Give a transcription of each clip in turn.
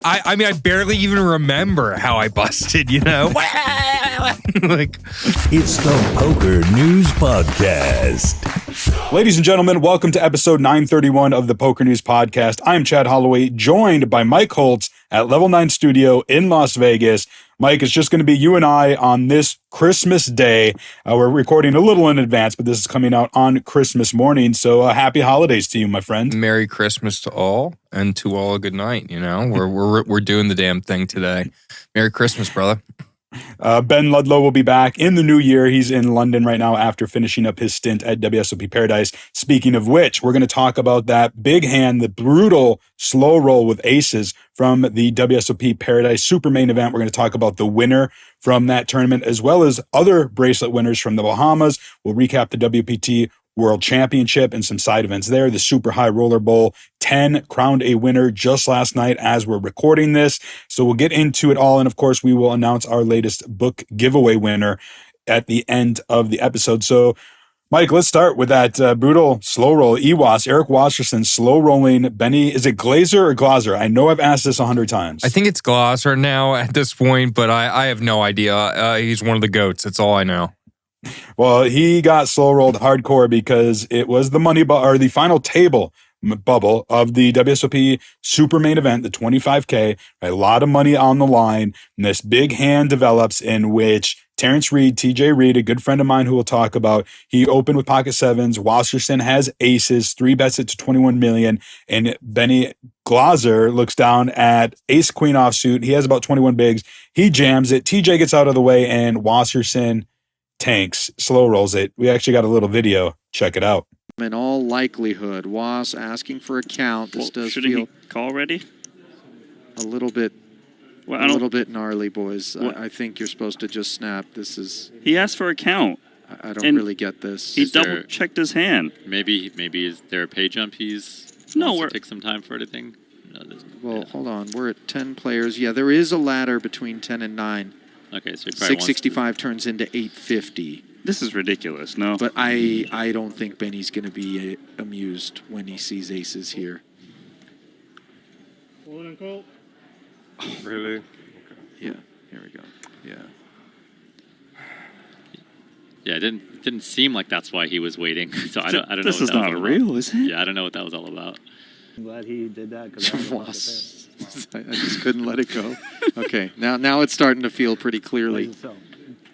I mean, I barely even remember how I busted, you know? Like, it's the Poker News Podcast. Ladies and gentlemen, welcome to episode 931 of the Poker News Podcast. I'm Chad Holloway, joined by Mike Holtz at Level 9 Studio in Las Vegas. Mike, it's just going to be you and I on this Christmas Day. We're recording a little in advance, but this is coming out on Christmas morning. So happy holidays to you, my friend. Merry Christmas to all, and to all a good night. You know, we're doing the damn thing today. Merry Christmas, brother. Ben Ludlow will be back in the new year. He's in London right now after finishing up his stint at WSOP Paradise. Speaking of which, we're going to talk about that big hand, the brutal slow roll with aces from the WSOP Paradise Super Main event. We're going to talk about the winner from that tournament, as well as other bracelet winners from the Bahamas. We'll recap the WPT World Championship and some side events there. The Super High Roller Bowl 10 crowned a winner just last night as we're recording this. So we'll get into it all. And of course, we will announce our latest book giveaway winner at the end of the episode. So Mike, let's start with that brutal slow roll. EWass, Eric Wasserson, slow rolling Benny. Is it Glaser or Glaser? I know I've asked this 100 times. I think it's Glaser now at this point, but I have no idea. He's one of the GOATs. That's all I know. Well, he got slow rolled hardcore because it was the the final table bubble of the WSOP Super Main event, the 25K. A lot of money on the line, and this big hand develops in which Terrence Reid, TJ Reid, a good friend of mine who we'll talk about, he opened with pocket sevens. Wasserson has aces, 3-bets it to 21 million, and Benny Glaser looks down at ace queen offsuit. He has about 21 bigs. He jams it. TJ gets out of the way, and Wasserson tanks, slow rolls it. We actually got a little video. Check it out. In all likelihood, Was asking for a count. This does shouldn't feel he call ready? a little bit gnarly, boys. I think you're supposed to just snap. This is. He asked for a count. I don't really get this. He double checked his hand. Maybe is there a pay jump? He's we're take some time for anything. No, well, hold on. We're at 10 players. Yeah, there is a ladder between 10 and 9. Okay, so he probably 665 turns into 850. This is ridiculous, no? But I don't think Benny's going to be amused when he sees aces here. Quote unquote. Really? Yeah, here we go. Yeah. Yeah, it didn't seem like that's why he was waiting. So I don't know. This is not real, is it? Yeah, I don't know what that was all about. I'm glad he did that. I just couldn't let it go. Okay, now it's starting to feel pretty clearly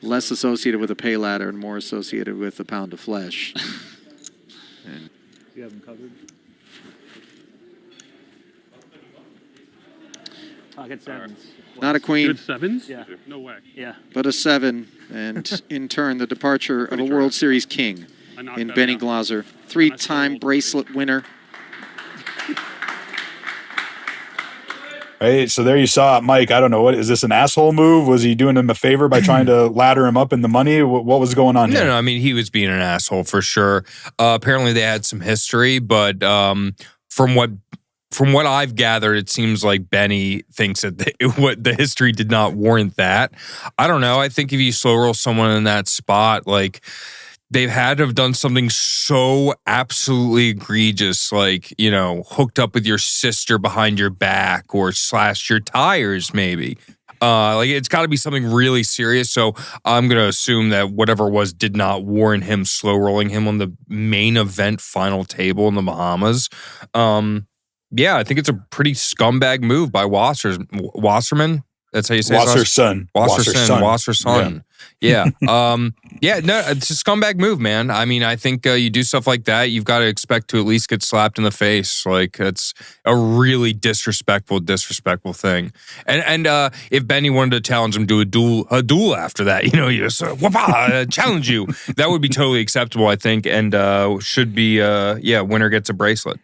less associated with a pay ladder and more associated with a pound of flesh. And you have him covered. Pocket sevens. Not a queen. Good sevens? Yeah. No way. Yeah. But a 7, and in turn, the departure of a World Series king in Benny Glaser, 3-time bracelet winner. Right, so there you saw it, Mike. I don't know, what is this, an asshole move? Was he doing him a favor by trying to ladder him up in the money? What was going on here? No, I mean, he was being an asshole for sure. Apparently they had some history, but from what I've gathered, it seems like Benny thinks that the history did not warrant that. I don't know. I think if you slow roll someone in that spot, like, they've had to have done something so absolutely egregious, like, you know, hooked up with your sister behind your back or slashed your tires, maybe. Like, it's got to be something really serious. So I'm going to assume that whatever it was did not warrant him slow rolling him on the main event final table in the Bahamas. Yeah, I think it's a pretty scumbag move by Wasserman. That's how you say it? Wasserson. Wasserson. Yeah. Yeah, no, it's a scumbag move, man. I mean, I think you do stuff like that, you've got to expect to at least get slapped in the face. Like, it's a really disrespectful thing. And if Benny wanted to challenge him to a duel after that, you know, you just challenge you, that would be totally acceptable, I think, and should be, winner gets a bracelet.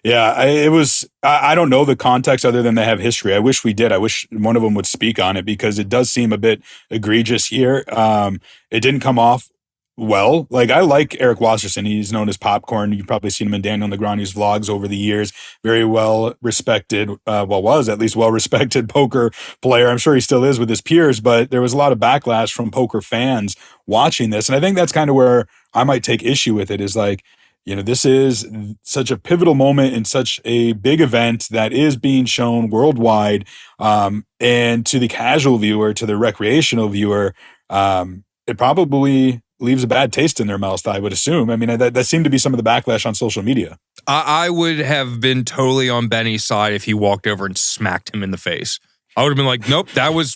Yeah, it was, I don't know the context other than they have history. I wish we did. I wish one of them would speak on it because it does seem a bit egregious here. It didn't come off well. Like, I like Eric Wasserson. He's known as Popcorn. You've probably seen him in Daniel Negreanu's vlogs over the years. Very well respected, was at least well respected poker player. I'm sure he still is with his peers, but there was a lot of backlash from poker fans watching this. And I think that's kind of where I might take issue with it, is like, this is such a pivotal moment in such a big event that is being shown worldwide. And to the casual viewer, to the recreational viewer, it probably leaves a bad taste in their mouth, I would assume. I mean, that seemed to be some of the backlash on social media. I would have been totally on Benny's side if he walked over and smacked him in the face. I would have been like, nope, that was,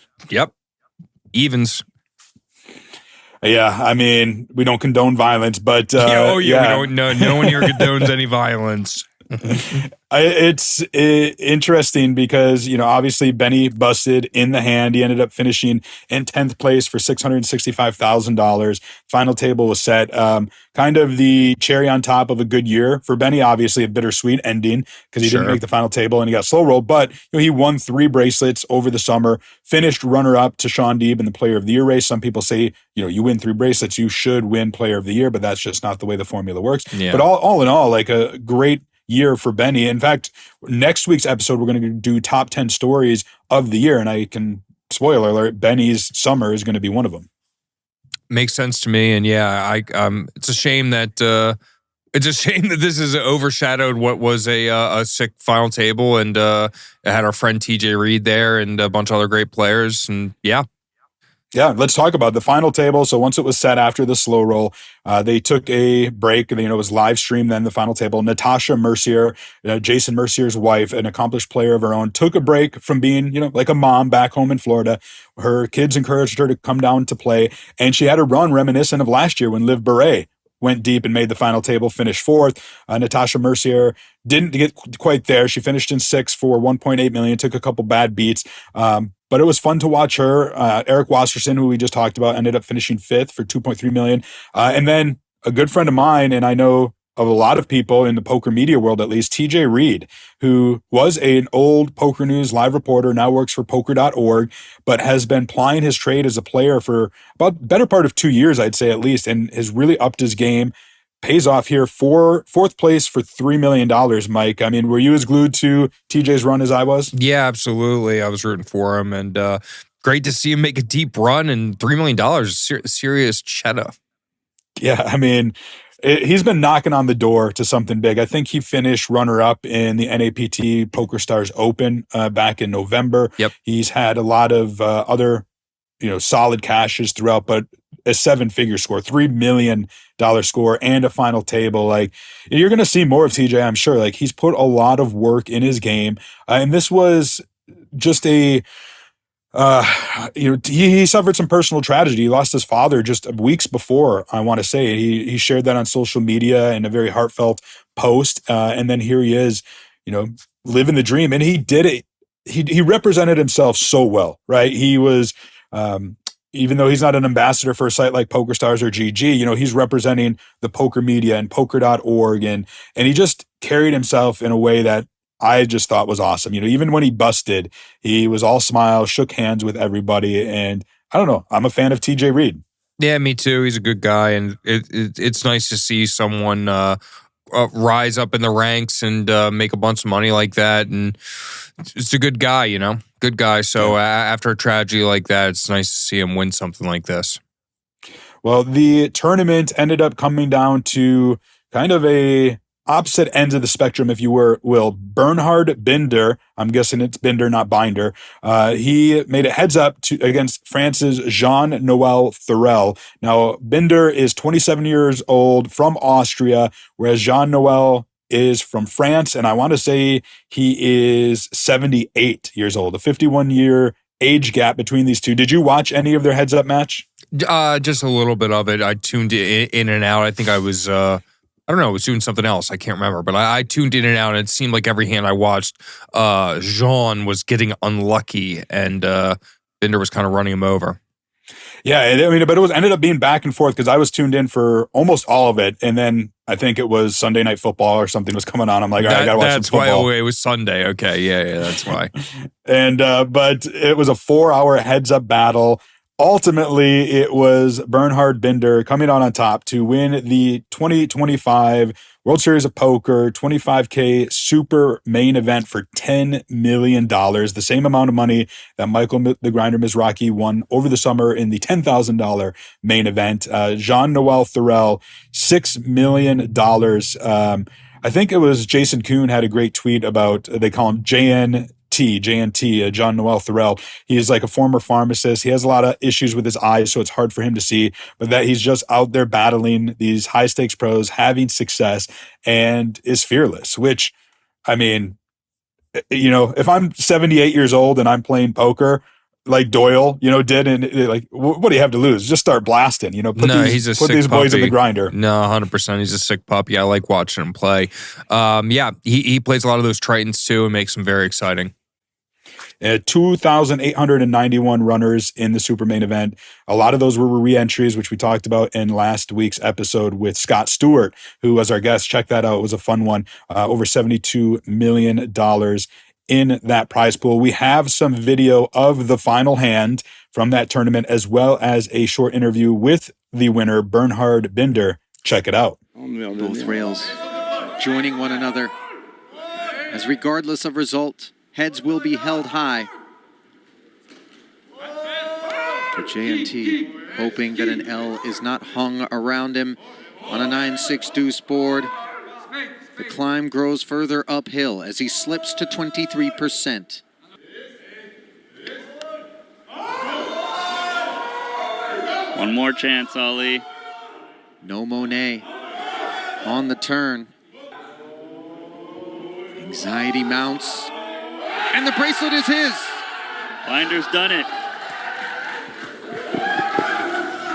evens. Yeah, I mean, we don't condone violence, but we don't. No one here condones any violence. It's interesting because, obviously Benny busted in the hand. He ended up finishing in 10th place for $665,000. Final table was set. Kind of the cherry on top of a good year for Benny. Obviously a bittersweet ending because he didn't make the final table and he got slow rolled. But he won 3 bracelets over the summer, finished runner-up to Sean Deeb in the Player of the Year race. Some people say, you win 3 bracelets, you should win Player of the Year, but that's just not the way the formula works. Yeah. But all in all, like a great year for Benny. In fact, next week's episode, we're going to do top 10 stories of the year. And I can, spoiler alert, Benny's summer is going to be one of them. Makes sense to me. And it's a shame that this has overshadowed what was a sick final table. And it had our friend TJ Reid there and a bunch of other great players. And Yeah, let's talk about the final table. So once it was set after the slow roll, they took a break. It was live streamed then, the final table. Natasha Mercier, Jason Mercier's wife, an accomplished player of her own, took a break from being, like a mom back home in Florida. Her kids encouraged her to come down to play. And she had a run reminiscent of last year when Liv Beret went deep and made the final table, finished 4th. Natasha Mercier didn't get quite there. She finished in 6th for $1.8 million, took a couple bad beats. But it was fun to watch her. Eric Wasserson, who we just talked about, ended up finishing 5th for $2.3 million. And then a good friend of mine, and I know of a lot of people in the poker media world, at least, TJ Reid, who was an old PokerNews live reporter, now works for poker.org, but has been plying his trade as a player for about better part of 2 years, I'd say at least, and has really upped his game. Pays off here for 4th place for $3 million, Mike. I mean, were you as glued to TJ's run as I was? Yeah, absolutely. I was rooting for him, and great to see him make a deep run, and $3 million, serious cheddar. Yeah, I mean, he's been knocking on the door to something big. I think he finished runner-up in the NAPT PokerStars Open back in November. Yep. He's had a lot of other, solid cashes throughout, but a 7-figure score, $3 million score, and a final table. Like, you're going to see more of TJ, I'm sure. Like, he's put a lot of work in his game, and this was just a. He suffered some personal tragedy. He lost his father just weeks before, I want to say. He shared that on social media in a very heartfelt post. And then here he is, living the dream. And he did it. He represented himself so well, right? He was, even though he's not an ambassador for a site like PokerStars or GG, he's representing the poker media and poker.org. And he just carried himself in a way that I just thought was awesome. Even when he busted, he was all smiles, shook hands with everybody. And I don't know, I'm a fan of TJ Reid. Yeah, me too. He's a good guy. And it's nice to see someone rise up in the ranks and make a bunch of money like that. And it's a good guy, good guy. So after a tragedy like that, it's nice to see him win something like this. Well, the tournament ended up coming down to kind of a opposite ends of the spectrum, if you will. Bernhard Binder, I'm guessing it's Binder, not Binder. He made a heads up against France's Jean-Noel Thorel. Now, Binder is 27 years old from Austria, whereas Jean-Noel is from France. And I want to say he is 78 years old, a 51-year age gap between these two. Did you watch any of their heads up match? Just a little bit of it. I tuned in and out. I think I was... I don't know, I was doing something else. I can't remember. But I tuned in and out, and it seemed like every hand I watched, Jean was getting unlucky, and Binder was kind of running him over. Yeah, I mean, but it ended up being back and forth because I was tuned in for almost all of it, and then I think it was Sunday Night Football or something was coming on. I'm like, all right, I got to watch some football. That's why it was Sunday. Okay, yeah, that's why. And but it was a 4-hour heads-up battle. Ultimately, it was Bernhard Binder coming out on top to win the 2025 World Series of Poker 25K Super Main Event for $10 million, the same amount of money that Michael the Grinder Mizrachi won over the summer in the $10,000 main event. Jean-Noel Thorel, $6 million. I think it was Jason Kuhn had a great tweet about, they call him JNT, John Noel Thorel. He is like a former pharmacist. He has a lot of issues with his eyes, so it's hard for him to see, but that he's just out there battling these high stakes pros, having success, and is fearless, which, I mean, you know, if I'm 78 years old and I'm playing poker like Doyle, you know, did, and like, what do you have to lose? Just start blasting, you know, put these boys in the grinder. No, 100%. He's a sick puppy. I like watching him play. Yeah, he plays a lot of those Tritons too and makes them very exciting. 2,891 runners in the Super Main Event. A lot of those were re-entries, which we talked about in last week's episode with Scott Stewart, who was our guest. Check that out. It was a fun one. Over $72 million in that prize pool. We have some video of the final hand from that tournament, as well as a short interview with the winner, Bernhard Binder. Check it out. Both rails joining one another, as regardless of result, heads will be held high. But JNT hoping that an L is not hung around him on a 9-6 deuce board. The climb grows further uphill as he slips to 23%. One more chance, Ollie. No Monet on the turn. Anxiety mounts. And the bracelet is his. Binder's done it.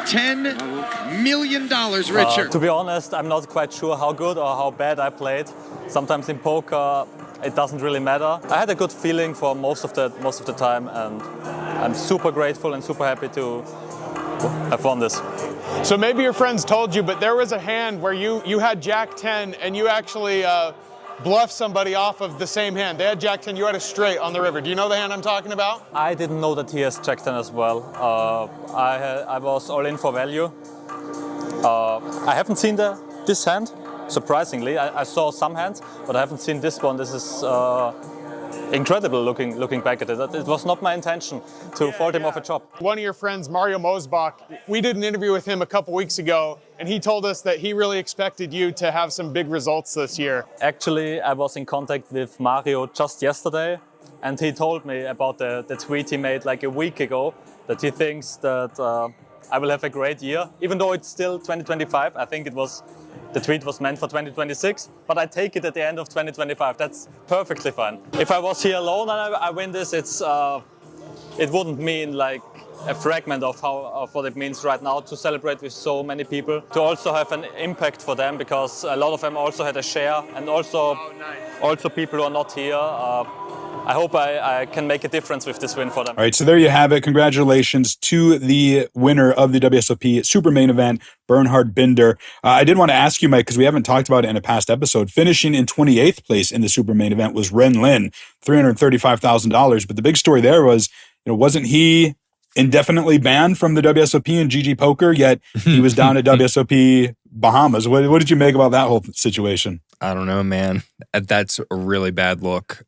$10 million richer. To be honest, I'm not quite sure how good or how bad I played. Sometimes in poker, it doesn't really matter. I had a good feeling for most of the time, and I'm super grateful and super happy to have won this. So maybe your friends told you, but there was a hand where you had Jack 10 and you actually bluffed somebody off of the same hand. They had Jack 10, you had a straight on the river. Do you know the hand I'm talking about? I didn't know that he has Jack 10 as well. I was all in for value. I haven't seen this hand, surprisingly. I saw some hands, but I haven't seen this one. This is incredible looking back at it. It was not my intention to fold him off a chop. One of your friends, Mario Mosbach, we did an interview with him a couple weeks ago, and he told us that he really expected you to have some big results this year. Actually, I was in contact with Mario just yesterday, and he told me about the tweet he made like a week ago, that he thinks that I will have a great year, even though it's still 2025. I think the tweet was meant for 2026, but I take it at the end of 2025. That's perfectly fine. If I was here alone and I win this, it wouldn't mean like a fragment of what it means right now to celebrate with so many people, to also have an impact for them, because a lot of them also had a share, and also people who are not here. I hope I can make a difference with this win for them. All right, so there you have it. Congratulations to the winner of the WSOP Super Main Event, Bernhard Binder. I did want to ask you, Mike, because we haven't talked about it in a past episode. Finishing in 28th place in the Super Main Event was Ren Lin, $335,000. But the big story there was, wasn't he indefinitely banned from the WSOP and GG Poker, yet he was down at WSOP Bahamas? What did you make about that whole situation? I don't know, man. That's a really bad look.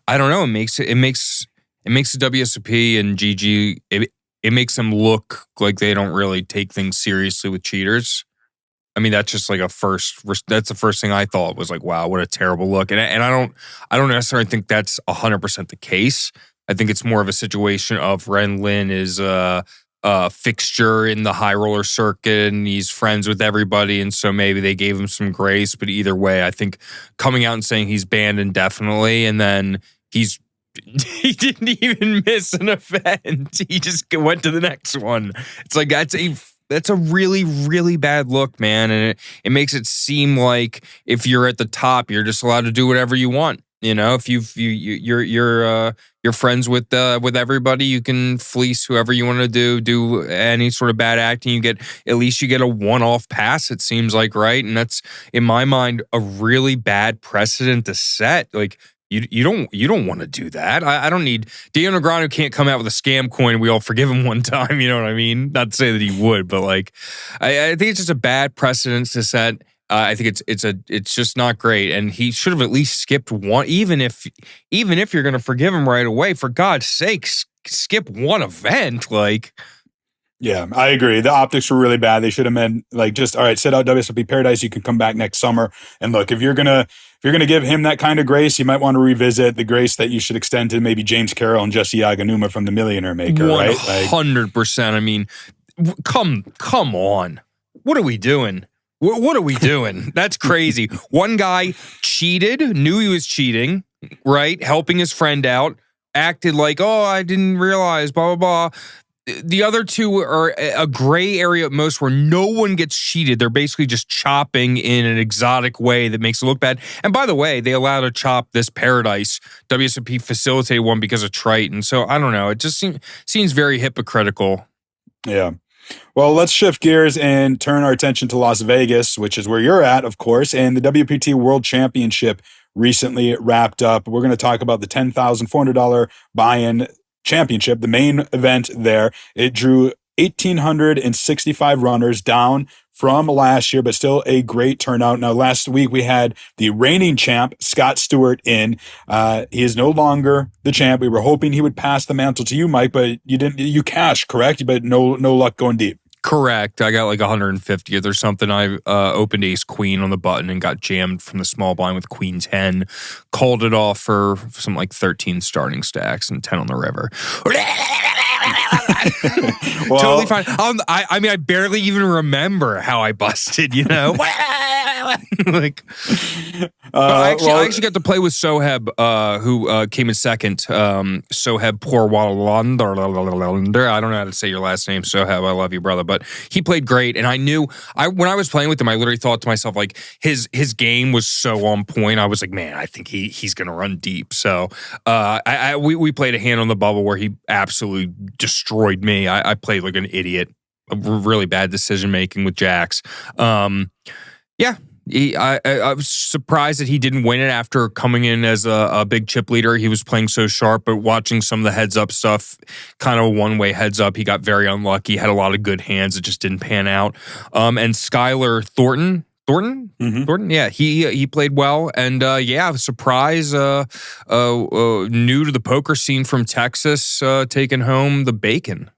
I don't know. It makes the WSOP and GG. It makes them look like they don't really take things seriously with cheaters. I mean, that's just like that's the first thing I thought was like, wow, what a terrible look. And I don't necessarily think that's 100% the case. I think it's more of a situation of Ren Lin is a fixture in the high roller circuit and he's friends with everybody, and so maybe they gave him some grace. But either way, I think coming out and saying he's banned indefinitely and then he didn't even miss an event, he just went to the next one. It's like that's a really, really bad look, man. And it makes it seem like if you're at the top, you're just allowed to do whatever you want. If you're friends with everybody, you can fleece whoever you want to do any sort of bad acting. At least you get a one-off pass, it seems like, right? And that's, in my mind, a really bad precedent to set. Like, You don't want to do that. I don't need Daniel Negreanu can't come out with a scam coin and we all forgive him one time. You know what I mean? Not to say that he would, but like I think it's just a bad precedent to set. I think it's just not great, and he should have at least skipped one. Even if you're going to forgive him right away, for God's sake, skip one event. Like, yeah, I agree. The optics were really bad. They should have been like, just all right, sit out WSOP Paradise. You can come back next summer. And look, if you're gonna give him that kind of grace, you might want to revisit the grace that you should extend to maybe James Carroll and Jesse Aganuma from the Millionaire Maker. 100%. I mean, come on. What are we doing? What are we doing? That's crazy. One guy cheated, knew he was cheating, right? Helping his friend out, acted like, oh, I didn't realize, blah, blah, blah. The other two are a gray area at most where no one gets cheated. They're basically just chopping in an exotic way that makes it look bad. And by the way, they allowed to chop this Paradise. WSOP facilitated one because of Triton. So I don't know. It just seems very hypocritical. Yeah. Well, let's shift gears and turn our attention to Las Vegas, which is where you're at, of course, and the WPT World Championship recently wrapped up. We're going to talk about the $10,400 buy-in championship, the main event there. It drew 1,865 runners, down from last year, but still a great turnout. Now, last week we had the reigning champ, Scott Stewart, in. He is no longer the champ. We were hoping he would pass the mantle to you, Mike, but you didn't. You cashed, correct? But no luck going deep. Correct. I got like 150th or something. I opened ace queen on the button and got jammed from the small blind with queen 10. Called it off for some like 13 starting stacks and 10 on the river. Well, totally fine. I mean, I barely even remember how I busted, you know? Like, I actually got to play with Soheb, who came in second. Soheb Porwalander. I don't know how to say your last name, Soheb. I love you, brother. But he played great, and I knew when I was playing with him, I literally thought to myself, like, his game was so on point. I was like, man, I think he's gonna run deep. So we played a hand on the bubble where he absolutely destroyed me. I played like an idiot, really bad decision making with jacks. Yeah. I was surprised that he didn't win it after coming in as a big chip leader. He was playing so sharp, but watching some of the heads up stuff, kind of a one-way heads up, he got very unlucky. Had a lot of good hands. It just didn't pan out. And Schuyler Thornton, yeah, he played well, and surprise, new to the poker scene from Texas, taking home the bacon.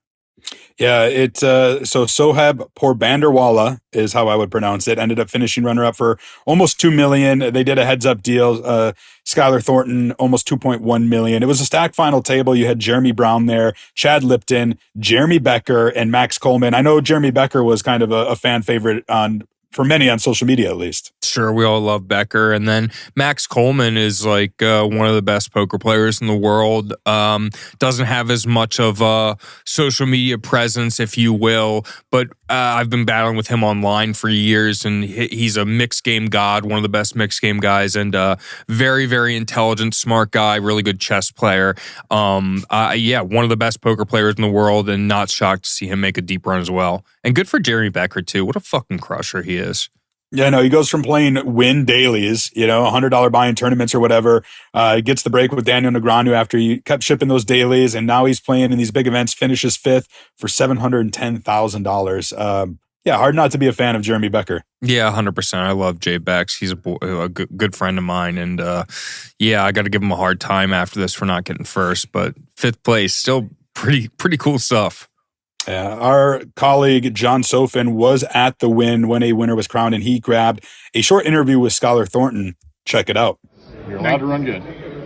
Yeah, so Soheb Porbanderwala is how I would pronounce it. Ended up finishing runner-up for almost $2 million. They did a heads-up deal. Schuyler Thornton, almost $2.1 million. It was a stacked final table. You had Jeremy Brown there, Chad Lipton, Jeremy Becker, and Max Coleman. I know Jeremy Becker was kind of a fan favorite for many on social media, at least. Sure, we all love Becker. And then Max Coleman is like one of the best poker players in the world. Doesn't have as much of a social media presence, if you will, but I've been battling with him online for years, and he's a mixed game god, one of the best mixed game guys, and very, very intelligent, smart guy, really good chess player. One of the best poker players in the world, and not shocked to see him make a deep run as well. And good for Jeremy Becker, too. What a fucking crusher he is. Yeah, no, he goes from playing Wynn dailies, $100 buy-in tournaments or whatever, gets the break with Daniel Negreanu after he kept shipping those dailies, and now he's playing in these big events, finishes fifth for $710,000. Hard not to be a fan of Jeremy Becker. Yeah, 100%. I love Jay Bex. He's a good friend of mine, and I got to give him a hard time after this for not getting first, but fifth place, still pretty cool stuff. Our colleague John Sofin was at the Wynn when a winner was crowned, and he grabbed a short interview with Schuyler Thornton. Check it out. You're allowed to run good.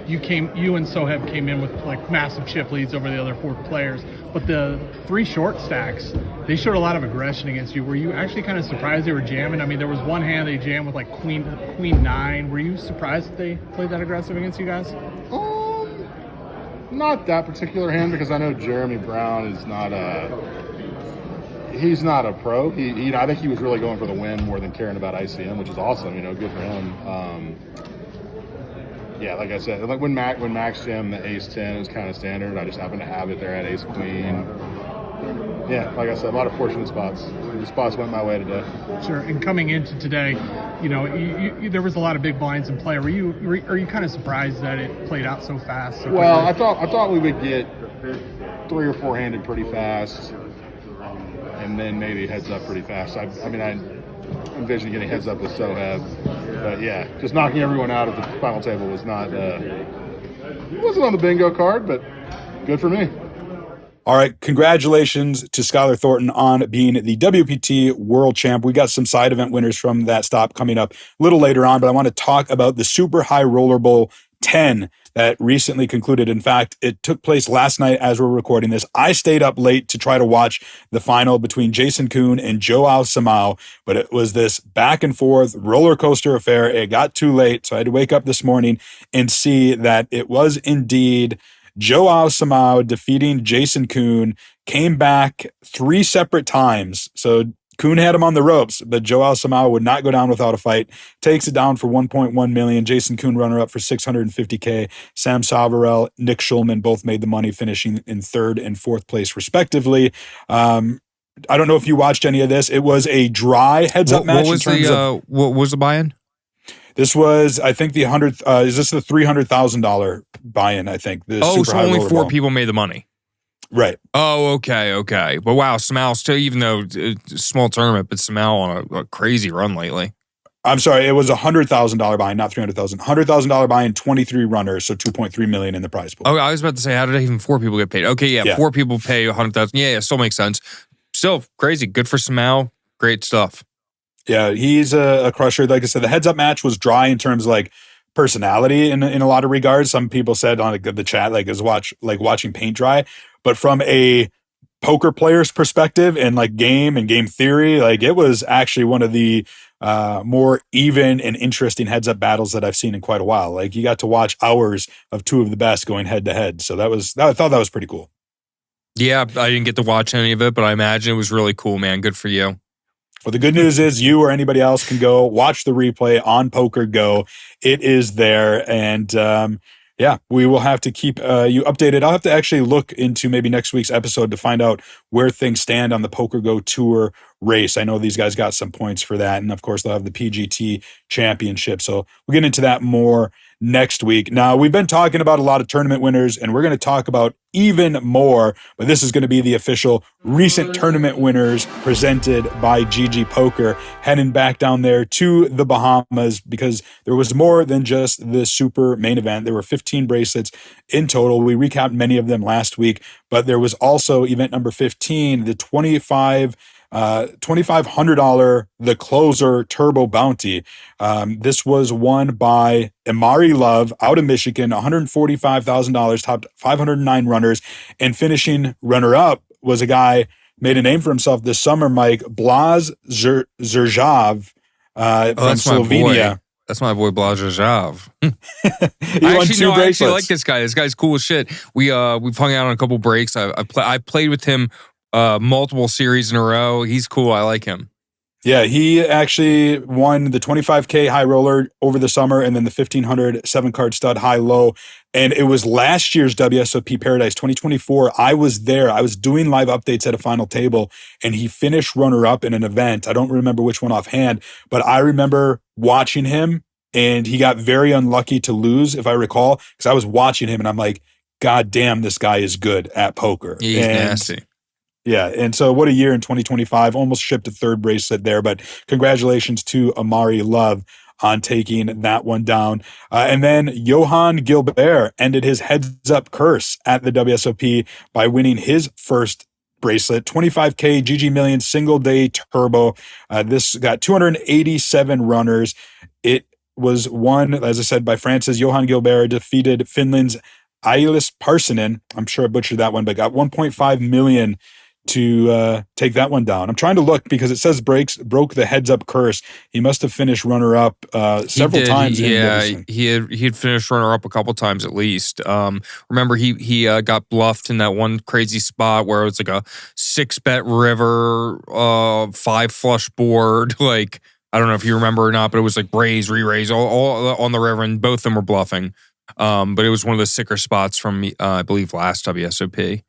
You and Soheb came in with like massive chip leads over the other four players, but the three short stacks, they showed a lot of aggression against you. Were you actually kind of surprised they were jamming? I mean, there was one hand they jammed with like queen 9. Were you surprised that they played that aggressive against you guys? Not that particular hand, because I know Jeremy Brown is he's not a pro. I think he was really going for the win more than caring about ICM, which is awesome. Good for him. Like I said, like when Max jammed the ace 10, it was kind of standard. I just happened to have it there at ace queen. yeah, like I said, a lot of fortunate spots. The spots went my way today. Sure. And coming into today, you know, there was a lot of big blinds in play. Are you kind of surprised that it played out so fast? So well, quickly? I thought we would get 3 or 4 handed pretty fast, and then maybe heads up pretty fast. I envisioned getting heads up with Soheb, but yeah, just knocking everyone out at the final table was not. It wasn't on the bingo card, but good for me. All right, congratulations to Schuyler Thornton on being the WPT World Champ. We got some side event winners from that stop coming up a little later on, but I want to talk about the Super High Roller Bowl 10 that recently concluded. In fact, it took place last night as we're recording this. I stayed up late to try to watch the final between Jason Kuhn and Joao Samao, but it was this back and forth roller coaster affair. It got too late, so I had to wake up this morning and see that it was indeed Joao Samao defeating Jason Kuhn, came back 3 separate times. So Kuhn had him on the ropes, but Joao Samao would not go down without a fight. Takes it down for $1.1 million. Jason Kuhn runner-up for $650K. Sam Savarell, Nick Schulman both made the money, finishing in 3rd and 4th place respectively. I don't know if you watched any of this. It was a dry heads-up match. What was the buy-in? This was, I think, the is this the $300,000 buy-in? I think. So only 4 people made the money. Right. Oh, okay. But wow, Samao still, even though it's a small tournament, but Samao on a crazy run lately. I'm sorry, it was $100,000 buy-in, not $300,000. $100,000 buy-in, 23 runners, so $2.3 million in the prize pool. Oh, I was about to say, how did even 4 people get paid? Okay, yeah. 4 people pay $100,000. Yeah, still makes sense. Still crazy. Good for Samao. Great stuff. Yeah, he's a crusher. Like I said, the heads-up match was dry in terms of like personality in a lot of regards. Some people said on the chat, like, it was watching paint dry. But from a poker player's perspective and like game theory, like, it was actually one of the more even and interesting heads-up battles that I've seen in quite a while. Like, you got to watch hours of 2 of the best going head-to-head. So I thought that was pretty cool. Yeah, I didn't get to watch any of it, but I imagine it was really cool, man. Good for you. Well, the good news is you or anybody else can go watch the replay on Poker Go. It is there. And we will have to keep you updated. I'll have to actually look into maybe next week's episode to find out where things stand on the Poker Go Tour race. I know these guys got some points for that. And of course, they'll have the PGT Championship. So we'll get into that more next week. Now, we've been talking about a lot of tournament winners, and we're going to talk about even more, but this is going to be the official recent tournament winners presented by GG Poker, heading back down there to the Bahamas, because there was more than just the super main event. There were 15 bracelets in total. We recapped many of them last week, but there was also event number 15, the $2,500 The Closer Turbo Bounty. This was won by Imari Love out of Michigan, $145,000, topped 509 runners, and finishing runner-up was a guy made a name for himself this summer, Mike, Blaz Zerjav from Slovenia. That's my boy Blaz Zerjav. I actually like this guy. This guy's cool as shit. We've hung out on a couple breaks. I played with him multiple series in a row. He's cool. I like him. Yeah, he actually won the 25K high roller over the summer, and then the 1,500 7-card stud high low. And it was last year's WSOP Paradise 2024. I was there. I was doing live updates at a final table, and he finished runner-up in an event. I don't remember which one offhand, but I remember watching him, and he got very unlucky to lose, if I recall, because I was watching him, and I'm like, God damn, this guy is good at poker. He's nasty. Yeah, and so what a year in 2025. Almost shipped a 3rd bracelet there, but congratulations to Imari Love on taking that one down. And then Johan Guilbert ended his heads-up curse at the WSOP by winning his first bracelet, 25K GG Million single-day turbo. This got 287 runners. It was won, as I said, by France's Johan Guilbert, defeated Finland's Ailis Parsonen. I'm sure I butchered that one, but got 1.5 million to take that one down. I'm trying to look because it says broke the heads-up curse. He must have finished runner-up several times. He had finished runner-up a couple times at least. Remember, he got bluffed in that one crazy spot where it was like a 6-bet river, 5 flush board. Like, I don't know if you remember or not, but it was like raise, re-raise, all on the river, and both of them were bluffing. But it was one of the sicker spots from, I believe, last WSOP.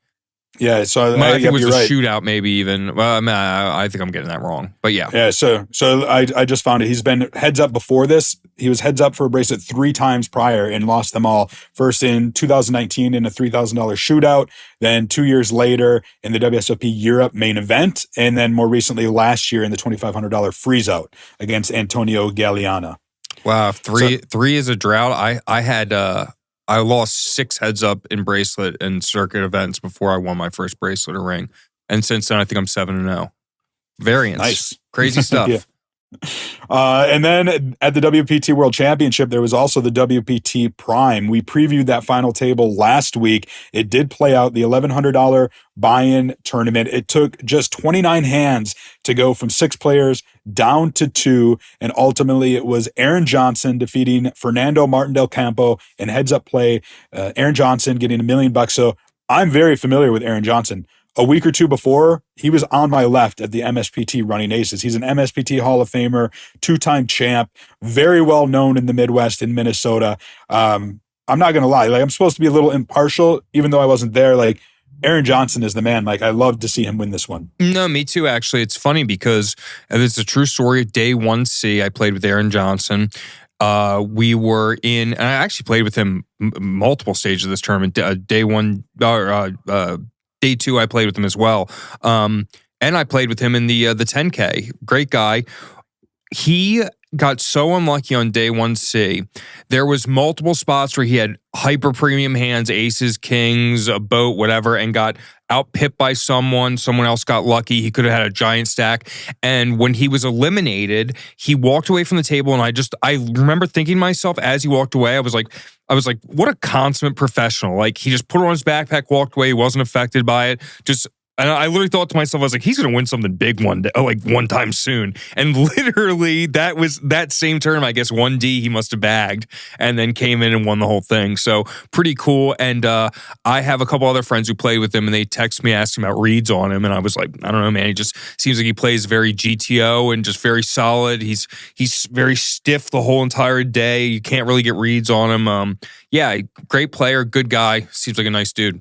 Yeah, so I think it was you're a right. shootout, maybe even. Well, I mean, I think I'm getting that wrong, but yeah. Yeah, so I just found it. He's been heads up before this. He was heads up for a bracelet 3 times prior and lost them all. First in 2019 in a $3,000 shootout, then 2 years later in the WSOP Europe main event, and then more recently last year in the $2,500 freeze out against Antonio Galeana. Wow, three is a drought. I lost 6 heads up in bracelet and circuit events before I won my first bracelet or ring. And since then, I think I'm 7-0. Variance. Nice. Crazy stuff. Yeah. And then at the WPT World Championship, there was also the WPT Prime. We previewed that final table last week. It did play out the $1,100 buy-in tournament. It took just 29 hands to go from 6 players down to 2. And ultimately, it was Aaron Johnson defeating Fernando Martin del Campo in heads-up play. Aaron Johnson getting $1 million. So I'm very familiar with Aaron Johnson. A week or two before, he was on my left at the MSPT running aces. He's an MSPT Hall of Famer, 2-time champ, very well known in the Midwest in Minnesota. I'm not going to lie. Like, I'm supposed to be a little impartial, even though I wasn't there. Like, Aaron Johnson is the man. Like, I love to see him win this one. No, me too, actually. It's funny because it's a true story. Day 1C, I played with Aaron Johnson. We were in, and I actually played with him multiple stages of this tournament. Day 1, Day 2, I played with him as well. And I played with him in the 10K. Great guy. He got so unlucky on day 1C. There was multiple spots where he had hyper premium hands, aces, kings, a boat, whatever, and got out-pipped by someone. Someone else got lucky. He could have had a giant stack. And when he was eliminated, he walked away from the table. And I remember thinking to myself as he walked away, I was like, what a consummate professional. Like, he just put it on his backpack, walked away. He wasn't affected by it. And I literally thought to myself, I was like, he's going to win something big one day, one time soon. And literally, that was that same term, I guess, 1D he must have bagged and then came in and won the whole thing. So pretty cool. And I have a couple other friends who played with him, and they text me asking about reads on him. And I was like, I don't know, man. He just seems like he plays very GTO and just very solid. He's very stiff the whole entire day. You can't really get reads on him. Yeah, great player, good guy. Seems like a nice dude.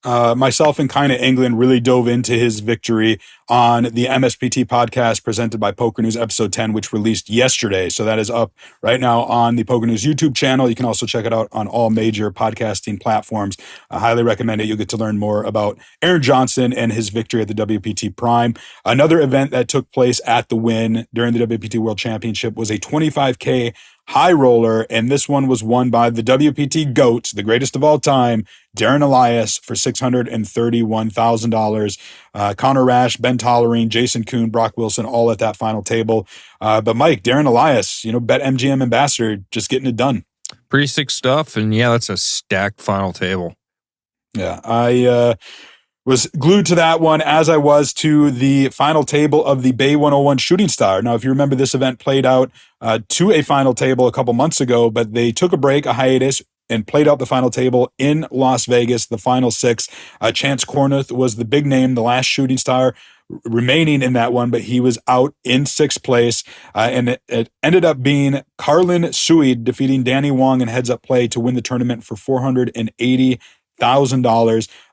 Myself and Kinda England really dove into his victory on the MSPT podcast presented by Poker News episode 10, which released yesterday. So that is up right now on the Poker News YouTube channel. You can also check it out on all major podcasting platforms. I highly recommend it. You'll get to learn more about Aaron Johnson and his victory at the WPT Prime. Another event that took place at the Wynn during the WPT World Championship was a 25K high roller, and this one was won by the WPT GOAT, the greatest of all time, Darren Elias, for $631,000. Connor Rash, Ben Tollerine, Jason Kuhn, Brock Wilson, all at that final table. But Mike, Darren Elias, BetMGM ambassador, just getting it done. Pretty sick stuff, and yeah, that's a stacked final table. Yeah, I was glued to that one as I was to the final table of the Bay 101 Shooting Star. Now, if you remember, this event played out to a final table a couple months ago, but they took a hiatus, and played out the final table in Las Vegas, the final 6. Chance Cornuth was the big name, the last Shooting Star remaining in that one, but he was out in 6th place. And it ended up being Kharlin Sued defeating Danny Wong in heads-up play to win the tournament for $480,000.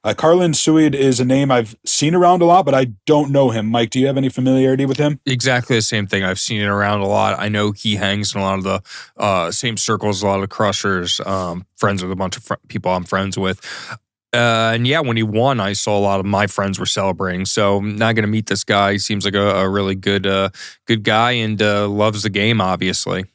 Kharlin Sued is a name I've seen around a lot, but I don't know him. Mike, do you have any familiarity with him? Exactly the same thing. I've seen it around a lot. I know he hangs in a lot of the same circles, a lot of crushers, friends with a bunch of people I'm friends with. And yeah, when he won, I saw a lot of my friends were celebrating. So I'm not going to meet this guy. He seems like a really good guy and loves the game, obviously.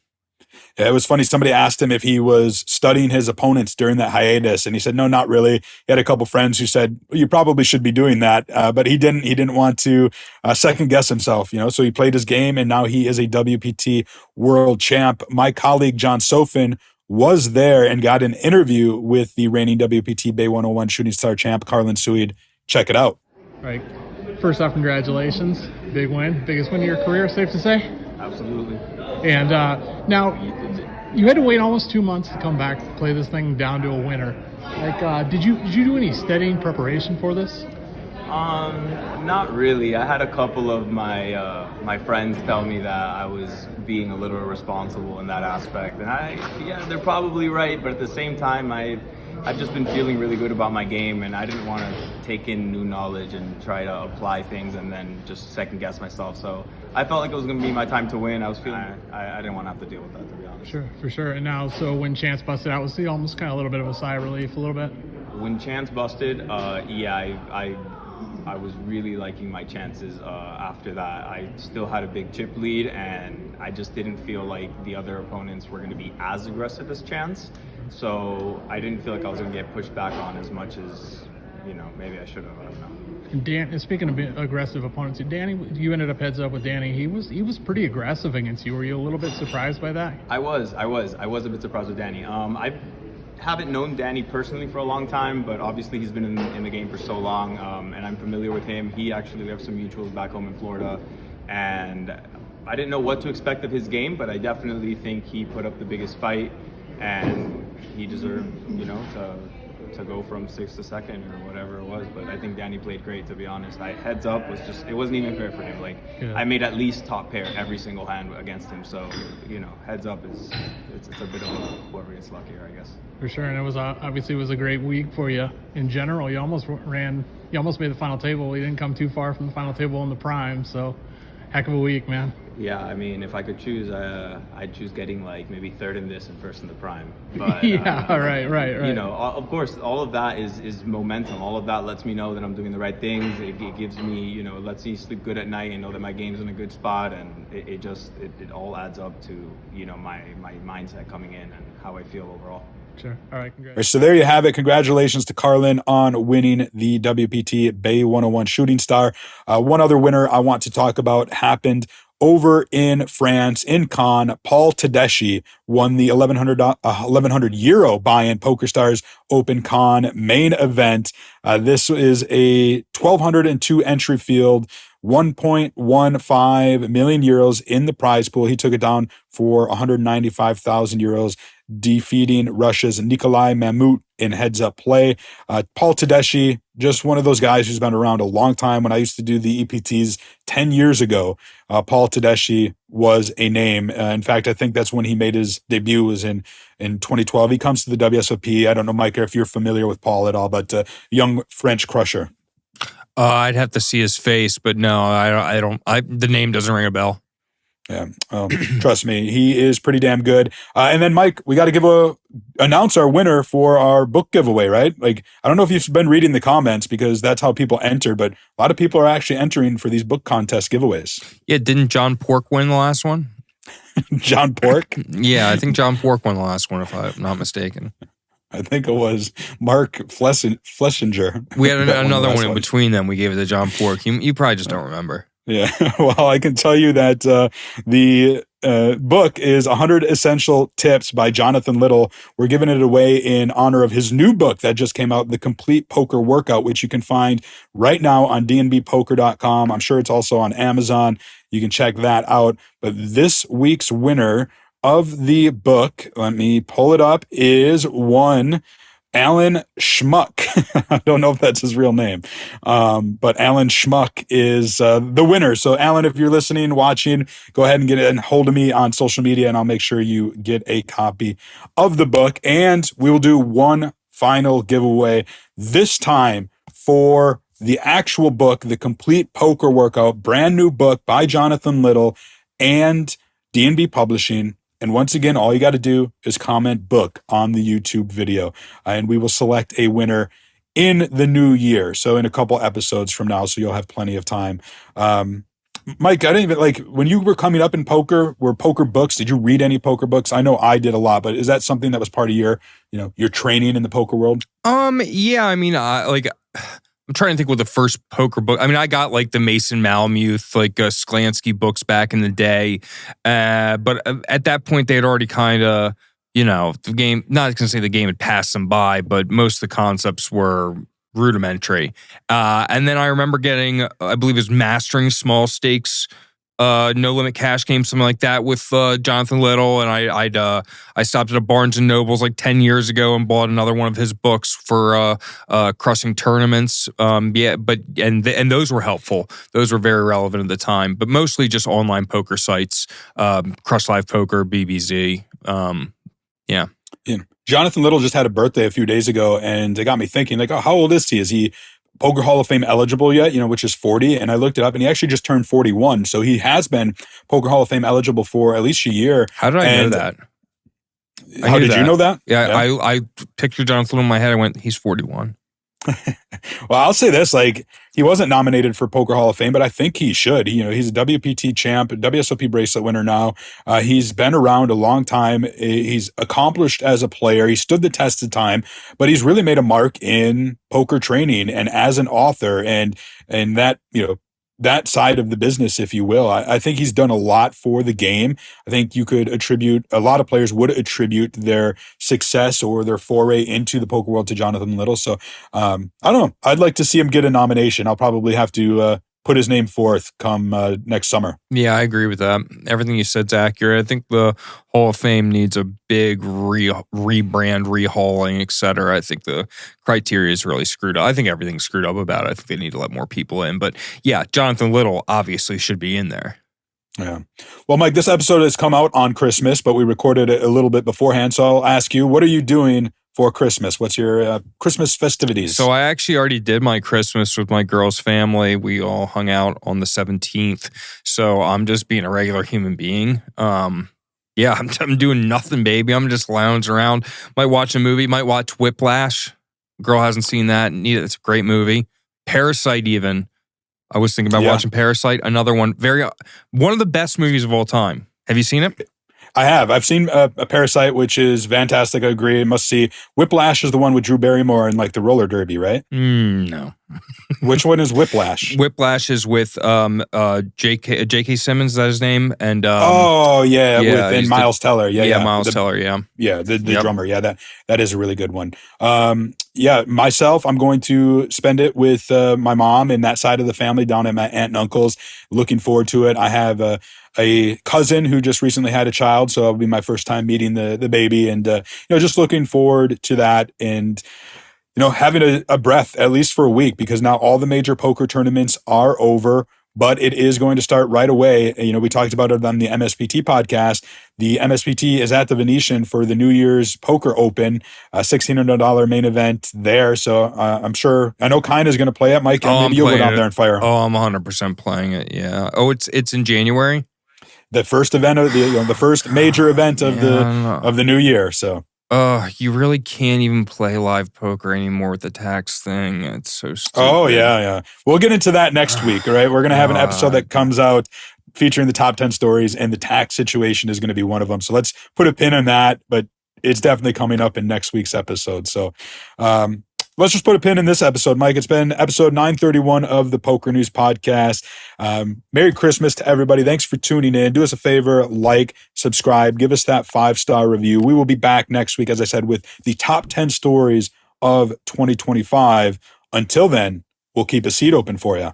Yeah, it was funny. Somebody asked him if he was studying his opponents during that hiatus, and he said, no, not really. He had a couple friends who said, well, you probably should be doing that, but he didn't. He didn't want to second guess himself, So he played his game, and now he is a WPT world champ. My colleague John Sofin was there and got an interview with the reigning WPT Bay 101 Shooting Star champ, Kharlin Sued. Check it out. Right. First off, congratulations. Big win. Biggest win of your career, safe to say? Absolutely. And now, you had to wait almost 2 months to come back to play this thing down to a winner. Did you do any studying preparation for this? Not really. I had a couple of my friends tell me that I was being a little irresponsible in that aspect, and they're probably right. But at the same time, I've just been feeling really good about my game, and I didn't want to take in new knowledge and try to apply things and then just second guess myself. So I felt like it was going to be my time to win. I was feeling I didn't want to have to deal with that, to be honest. Sure, for sure. And now, so when Chance busted out, was he almost kind of a little bit of a sigh of relief, a little bit? When Chance busted, I was really liking my chances after that. I still had a big chip lead, and I just didn't feel like the other opponents were going to be as aggressive as Chance. So I didn't feel like I was going to get pushed back on as much as, maybe I should have. I don't know. And speaking of aggressive opponents, Danny, you ended up heads up with Danny. He was pretty aggressive against you. Were you a little bit surprised by that? I was a bit surprised with Danny. I haven't known Danny personally for a long time, but obviously he's been in the game for so long, and I'm familiar with him. We have some mutuals back home in Florida, and I didn't know what to expect of his game, but I definitely think he put up the biggest fight, and he deserved, to go from 6th to 2nd or whatever it was. But I think Danny played great, to be honest. Heads up it wasn't even fair for him. I made at least top pair every single hand against him. So, heads up it's a bit of whoever gets luckier, I guess. For sure, and it was obviously it was a great week for you in general. You almost made the final table. You didn't come too far from the final table in the prime, so heck of a week, man. Yeah, I mean, if I could choose, I'd choose getting maybe 3rd in this and 1st in the prime. But yeah, right. Of course, all of that is momentum. All of that lets me know that I'm doing the right things. It gives me, lets me sleep good at night and know that my game's in a good spot, and it all adds up to my mindset coming in and how I feel overall. Sure. All right. Congrats. So there you have it. Congratulations to Kharlin on winning the WPT Bay 101 Shooting Star. One other winner I want to talk about happened over in France, in Cannes. Paul Tedeschi won the 1,100 euro buy-in PokerStars Open Cannes main event. This is a 1,202 entry field, 1.15 million euros in the prize pool. He took it down for 195,000 euros, defeating Russia's Nikolai Mamut in heads-up play. Paul Tedeschi, just one of those guys who's been around a long time. When I used to do the EPTs 10 years ago, Paul Tedeschi was a name. In fact, I think that's when he made his debut, was in 2012. He comes to the WSOP. I don't know, Mike, if you're familiar with Paul at all, but young French crusher. I'd have to see his face, but no, I don't. The name doesn't ring a bell. Yeah, trust me, he is pretty damn good. And then, Mike, we got to announce our winner for our book giveaway, right? I don't know if you've been reading the comments, because that's how people enter, but a lot of people are actually entering for these book contest giveaways. Yeah, didn't John Pork win the last one? John Pork? Yeah, I think John Pork won the last one, if I'm not mistaken. I think it was Mark Fleshinger. We had another one in between them. We gave it to John Pork. You probably just don't remember. Yeah, well, I can tell you that the book is 100 Essential Tips by Jonathan Little. We're giving it away in honor of his new book that just came out, The Complete Poker Workout, which you can find right now on dnbpoker.com. I'm sure it's also on Amazon. You can check that out. But this week's winner of the book, let me pull it up, is one Alan Schmuck. I don't know if that's his real name, but Alan Schmuck is the winner. So, Alan, if you're listening, watching, go ahead and get a hold of me on social media, and I'll make sure you get a copy of the book. And we will do one final giveaway this time for the actual book, The Complete Poker Workout, brand new book by Jonathan Little and D&B Publishing. And once again, all you got to do is comment book on the YouTube video, and we will select a winner in the new year. So in a couple episodes from now, so you'll have plenty of time. Mike, I didn't even when you were coming up in poker, were poker books, did you read any poker books? I know I did a lot, but is that something that was part of your training in the poker world? Yeah, I mean, I'm trying to think what the first poker book. I mean, I got the Mason Malamuth, Sklansky books back in the day. But at that point, they had already kind of, the game, not going to say the game had passed them by, but most of the concepts were rudimentary. And then I remember getting, I believe it was Mastering Small Stakes, No Limit Cash Game, something like that with Jonathan Little. And I stopped at a Barnes & Noble's 10 years ago and bought another one of his books for crushing tournaments. And those were helpful. Those were very relevant at the time, but mostly just online poker sites, Crush Live Poker, BBZ. Yeah. Jonathan Little just had a birthday a few days ago, and it got me thinking, like, oh, how old is he? Is he Poker Hall of Fame eligible yet? Which is 40. And I looked it up, and he actually just turned 41. So he has been Poker Hall of Fame eligible for at least a year. How did I know that? How did you know that? Yeah. I pictured Jonathan in my head. I went, he's 41. Well, I'll say this, like, he wasn't nominated for Poker Hall of Fame, but I think he should. He's a WPT champ, WSOP bracelet winner now. He's been around a long time. He's accomplished as a player. He stood the test of time, but he's really made a mark in poker training and as an author and that, that side of the business, if you will. I think he's done a lot for the game. I think a lot of players would attribute their success or their foray into the poker world to Jonathan Little. So I don't know. I'd like to see him get a nomination. I'll probably have to put his name forth come next summer. Yeah, I agree with that. Everything you said's accurate. I think the Hall of Fame needs a big rebrand, rehauling, et cetera. I think the criteria is really screwed up. I think everything's screwed up about it. I think they need to let more people in. But yeah, Jonathan Little obviously should be in there. Yeah. Well, Mike, this episode has come out on Christmas, but we recorded it a little bit beforehand. So I'll ask you, what are you doing for Christmas? What's your Christmas festivities? So I actually already did my Christmas with my girl's family. We all hung out on the 17th. So I'm just being a regular human being. I'm doing nothing, baby. I'm just lounging around. Might watch a movie. Might watch Whiplash. Girl hasn't seen that. It's a great movie. Parasite even. I was thinking about watching Parasite. Another one. One of the best movies of all time. Have you seen it? I have. I've seen a Parasite, which is fantastic. I agree. Must see. Whiplash is the one with Drew Barrymore and like the roller derby, right? No. Which one is Whiplash? Whiplash is with J.K. Simmons, is that his name? And with Miles Teller. Miles Teller. Yeah, the drummer. Yeah, that is a really good one. Myself, I'm going to spend it with my mom and that side of the family down at my aunt and uncle's. Looking forward to it. I have a cousin who just recently had a child, so it'll be my first time meeting the baby, and just looking forward to that, and having a breath at least for a week, because now all the major poker tournaments are over, but it is going to start right away. We talked about it on the MSPT podcast. The MSPT is at the Venetian for the New Year's Poker Open, a $1,600 main event there. So I know Kine is going to play it, Mike, and maybe you'll go down there and fire. Oh, I'm 100% playing it. Yeah. Oh, it's in January. The first event of the first major event of the new year. So. You really can't even play live poker anymore with the tax thing. It's so stupid. Oh, yeah. We'll get into that next week, all right? We're going to have an episode that comes out featuring the top 10 stories, and the tax situation is going to be one of them. So let's put a pin on that, but it's definitely coming up in next week's episode. So let's just put a pin in this episode, Mike. It's been episode 931 of the PokerNews Podcast. Merry Christmas to everybody. Thanks for tuning in. Do us a favor, like, subscribe, give us that 5-star review. We will be back next week, as I said, with the top 10 stories of 2025. Until then, we'll keep a seat open for you.